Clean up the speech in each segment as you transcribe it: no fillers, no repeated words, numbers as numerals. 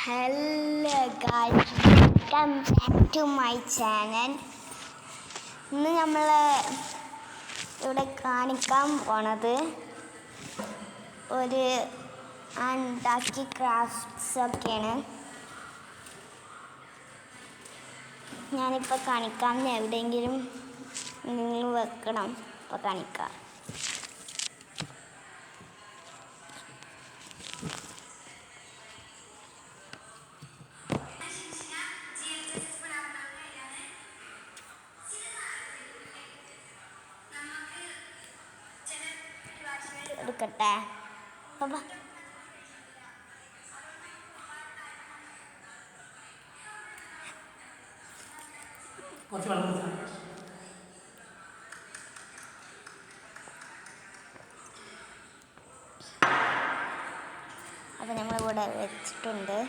Hello guys, welcome back to my channel. ഇന്ന് നമ്മൾ ഇവിടെ കാണിക്കാൻ പോണത് ഒരു ഉണ്ടാക്കി ക്രാഫ്റ്റ്സ് ഒക്കെയാണ്. ഞാനിപ്പോൾ കാണിക്കാം. എവിടെയെങ്കിലും നിങ്ങൾ വെക്കണം. ഇപ്പോൾ കാണിക്കാം. എടുക്കട്ടെ. അപ്പം നമ്മളിവിടെ വെച്ചിട്ടുണ്ട്.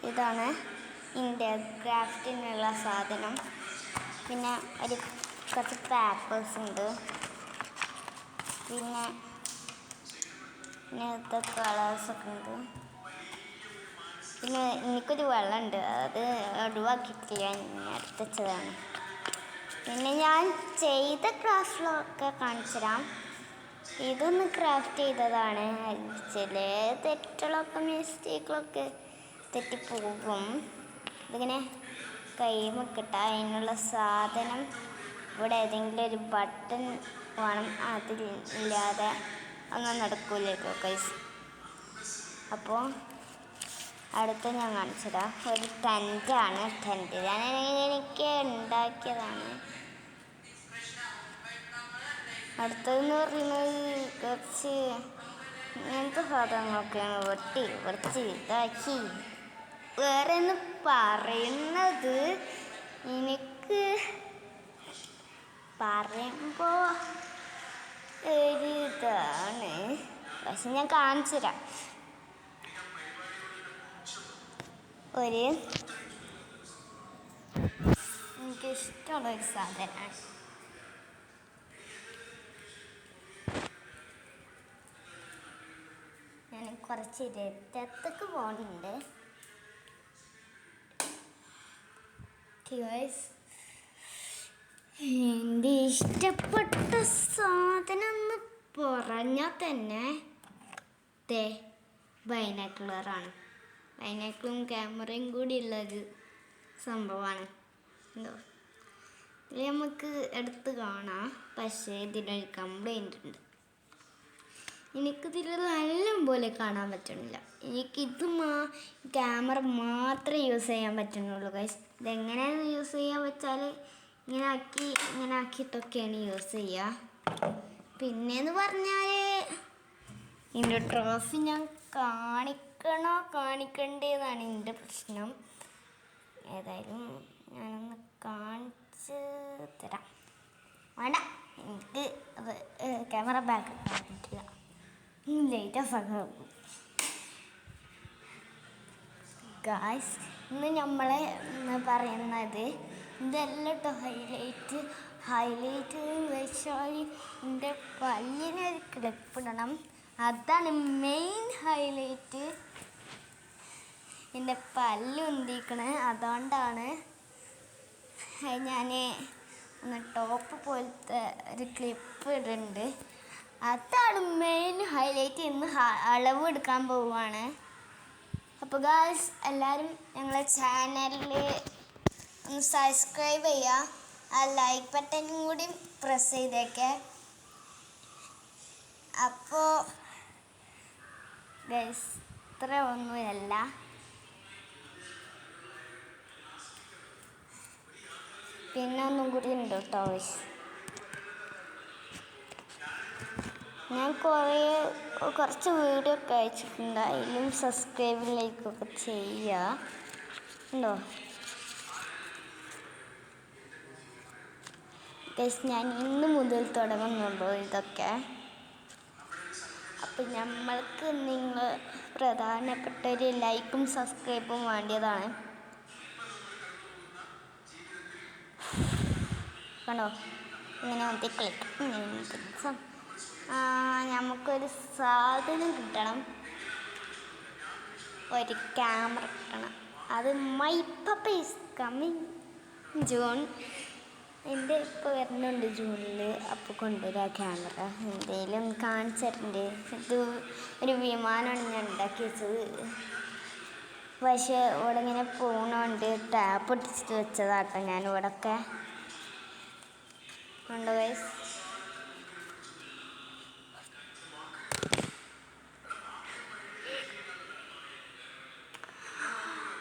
ഇതാണ് ഇതിൻ്റെ ക്രാഫ്റ്റിനുള്ള സാധനം. പിന്നെ കുറച്ച് പേപ്പേഴ്സ് ഉണ്ട്. പിന്നെ ഇങ്ങനത്തെ കളേഴ്സൊക്കെ ഉണ്ട്. പിന്നെ എനിക്കൊരു വെള്ളമുണ്ട്, അത് ഒഴിവാക്കിയിട്ടില്ല, ഞാൻ എടുത്ത് വെച്ചതാണ്. പിന്നെ ഞാൻ ചെയ്ത ക്രാഫ്റ്റിലൊക്കെ കാണിച്ചു തരാം. ഇതൊന്ന് ക്രാഫ്റ്റ് ചെയ്തതാണ്. ചില തെറ്റുകളൊക്കെ മിസ്റ്റേക്കുകളൊക്കെ തെറ്റിപ്പോകും. ഇതിങ്ങനെ കൈമക്കിട്ട അതിനുള്ള സാധനം ഇവിടെ ഏതെങ്കിലും ഒരു ബട്ടൺ വേണം. അതില്ലാതെ ഒന്നും നടക്കൂലോ കൈസ്. അപ്പോൾ അടുത്ത ഞാൻ കാണിച്ചതാണ് ഒരു ടെൻറ്റാണ്. ടെൻറ്റ് ഞാൻ എനിക്ക് ഉണ്ടാക്കിയതാണ്. അടുത്തതെന്ന് പറയുന്നത് കുറച്ച് ഇങ്ങനത്തെ സാധനങ്ങളൊക്കെയാണ് വെട്ടി ഇതാക്കി. വേറെ എന്ന് പറയുന്നത് എനിക്ക് പറയുമ്പോൾ ഒരു ഇതാണ്, പക്ഷെ ഞാൻ കാണിച്ചു തരാം. എനിക്കിഷ്ടമുള്ളൊരു സാധനമാണ്. ഞാൻ കുറച്ച് രക്തത്തേക്ക് പോകുന്നുണ്ട്. എൻ്റെ ഇഷ്ടപ്പെട്ട സാധനം എന്ന് പറഞ്ഞാൽ തന്നെ ബൈനോക്കുലറാണ്. ബൈനോക്കുലറും ക്യാമറയും കൂടി ഉള്ളൊരു സംഭവമാണ്. എന്തോ ഇത് നമുക്ക് എടുത്ത് കാണാം. പക്ഷേ ഇതിനൊരു കംപ്ലൈൻ്റ് ഉണ്ട്. എനിക്കിതിൽ നല്ല പോലെ കാണാൻ പറ്റണില്ല. എനിക്കിത് ക്യാമറ മാത്രമേ യൂസ് ചെയ്യാൻ പറ്റുന്നുള്ളൂ ഗൈസ്. ഇതെങ്ങനെയാണ് യൂസ് ചെയ്യാൻ വെച്ചാൽ ഇങ്ങനെ ആക്കിയിട്ടൊക്കെയാണ് യൂസ് ചെയ്യുക. പിന്നെയെന്ന് പറഞ്ഞാൽ ഇതിൻ്റെ ട്രോഫി ഞാൻ കാണിക്കണ്ടേന്നാണ് എൻ്റെ പ്രശ്നം. ഏതായാലും ഞാനൊന്ന് കാണിച്ച് തരാം. വേണ്ട, എനിക്ക് അത് ക്യാമറ ബാക്ക് കാണിട്ടില്ല. Late of guys. ഇന്ന് നമ്മളെ പറയുന്നത് ഇതെല്ലാം കേട്ടോ ഹൈലൈറ്റ് എന്ന് വെച്ചാൽ എൻ്റെ പല്ലിനൊരു ക്ലിപ്പിടണം. അതാണ് മെയിൻ ഹൈലൈറ്റ്. എൻ്റെ പല്ല് ഉന്തിക്കണേ, അതുകൊണ്ടാണ് ഞാൻ ഒന്ന് ടോപ്പ് പോലത്തെ ഒരു ക്ലിപ്പ് ഇടുന്നുണ്ട്. അതാണ് മെയിൻ ഹൈലൈറ്റ്. ഇന്ന് അളവ് എടുക്കാൻ പോവുകയാണ്. അപ്പോൾ ഗായ്സ്, എല്ലാവരും ഞങ്ങളെ ചാനലിൽ ഒന്ന് സബ്സ്ക്രൈബ് ചെയ്യുക. ആ ലൈക്ക് ബട്ടനും കൂടി പ്രസ് ചെയ്തേക്കെ. അപ്പോൾ ഗായ്സ്, ഇത്ര ഒന്നുമല്ല, പിന്നെ ഒന്നും കൂടി ഉണ്ട് കേട്ടോ. ഞാൻ കുറച്ച് വീഡിയോ ഒക്കെ അയച്ചിട്ടുണ്ട്. അതിലും സബ്സ്ക്രൈബ് ലൈക്കൊക്കെ ചെയ്യുക. ഉണ്ടോ ഗൈസ്, ഞാൻ ഇന്ന് മുതൽ തുടങ്ങുന്നുള്ളൂ ഇതൊക്കെ. അപ്പം നമ്മൾക്ക് നിങ്ങൾ പ്രധാനപ്പെട്ട ഒരു ലൈക്കും സബ്സ്ക്രൈബും വേണ്ടിയതാണ്. കണ്ടോ, ഇങ്ങനെ ക്ലിക്ക് നമുക്ക് നമുക്കൊരു സാധനം കിട്ടണം, ഒരു ക്യാമറ കിട്ടണം. അത് my papa is coming June. എൻ്റെ ഇപ്പോൾ വരുന്നുണ്ട് ജൂണിൽ. അപ്പോൾ കൊണ്ടുവരാ ക്യാമറ. എന്തെങ്കിലും കാണിച്ചിട്ടുണ്ട്. ഇത് ഒരു വിമാനമാണ് ഞാൻ ഉണ്ടാക്കി വെച്ചത്. പക്ഷേ ഇവിടെ ഇങ്ങനെ പോകണോണ്ട് ടാപ്പ് ഒട്ടിച്ചിട്ട് വെച്ചതാട്ടോ ഞാൻ ഇവിടെയൊക്കെ. ഉണ്ട് ഗൈസ്.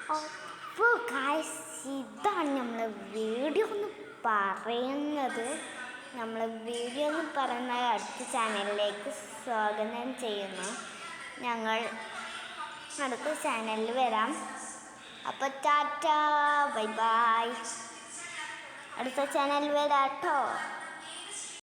അപ്പോൾ ഗൈസ് ഇതാണ് നമ്മളെ വീഡിയോ എന്ന് പറയുന്നത്. നമ്മളെ വീഡിയോ എന്ന് പറയുന്ന അടുത്ത ചാനലിലേക്ക് സ്വാഗതം ചെയ്യുന്നു. ഞങ്ങൾ അടുത്ത ചാനലിൽ വരാം. അപ്പോൾ ടാറ്റ ബൈ ബൈ. അടുത്ത ചാനലിൽ വരാം കേട്ടോ.